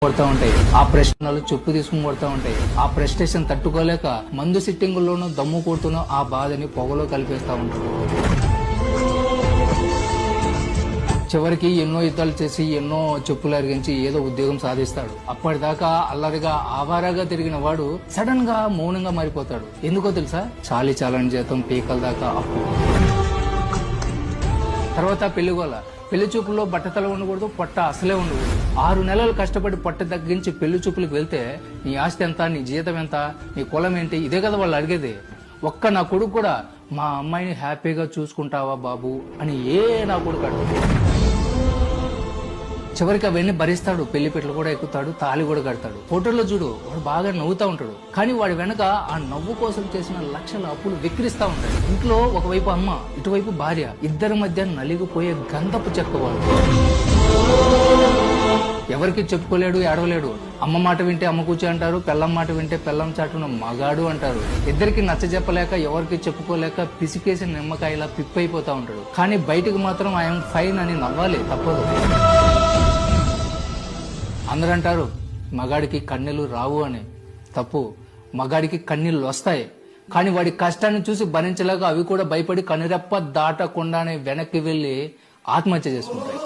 కొడతా ఉంటాయి, ఆ ప్రశ్నలు చెప్పు తీసుకుని కొడతా ఉంటాయి. ఆ ప్రెస్టేషన్ తట్టుకోలేక మందు సిట్టింగుల్లోనూ దమ్ము కొడుతూనో ఆ బాధని పొగలో కలిపేస్తా ఉంటాడు. చివరికి ఎన్నో యుద్ధాలు చేసి ఎన్నో చెప్పులు అరిగించి ఏదో ఉద్యోగం సాధిస్తాడు. అప్పటిదాకా అల్లరిగా ఆవారాగా తిరిగిన వాడు సడన్ గా మౌనంగా మారిపోతాడు. ఎందుకో తెలుసా? చాలని జీతం పీకల దాకా అప్పు. తర్వాత పెళ్లిగోల. పెళ్లి చూపుల్లో బట్టతల ఉండకూడదు, పొట్ట అసలే ఉండకూడదు. 6 నెలలు కష్టపడి పొట్ట తగ్గించి పెళ్లి చూపులకు వెళ్తే నీ ఆస్తి ఎంత, నీ జీతం ఎంత, నీ కులం ఏంటి, ఇదే కదా వాళ్ళు అడిగేది. ఒక్క నా కొడుకు కూడా మా అమ్మాయిని హ్యాపీగా చూసుకుంటావా బాబు అని నా కొడుకు అడుగు. చివరికి అవన్నీ భరిస్తాడు. పెళ్లి పెట్లు కూడా ఎక్కుతాడు, తాళి కూడా కడతాడు. ఫోటోలో చూడు, వాడు బాగా నవ్వుతా ఉంటాడు. కానీ వాడి వెనక ఆ నవ్వు కోసం చేసిన లక్షల అప్పులు విక్రిస్తా ఉంటాడు. ఇంట్లో ఒకవైపు అమ్మ, ఇటువైపు భార్య, ఇద్దరి మధ్య నలిగిపోయే గంధపు చెక్కవాడు. ఎవరికి చెప్పుకోలేడు, ఏడవలేడు. అమ్మ మాట వింటే అమ్మ కూర్చో అంటారు, పెళ్ళం మాట వింటే పెళ్ళం చాటున మగాడు అంటారు. ఇద్దరికి నచ్చ చెప్పలేక, ఎవరికి చెప్పుకోలేక పిసికేసిన నిమ్మకాయలా పిప్పైపోతా ఉంటాడు. కానీ బయటకు మాత్రం ఐఎమ్ ఫైన్ అని నవ్వాలి, తప్పదు. అందరూ అంటారు మగాడికి కన్నీళ్లు రావు అని. తప్పు. మగాడికి కన్నీళ్లు వస్తాయి, కానీ వాడి కష్టాన్ని చూసి భరించలేక అవి కూడా భయపడి కనురెప్ప దాటకుండానే వెనక్కి వెళ్లి ఆత్మహత్య చేసుకుంటాయి.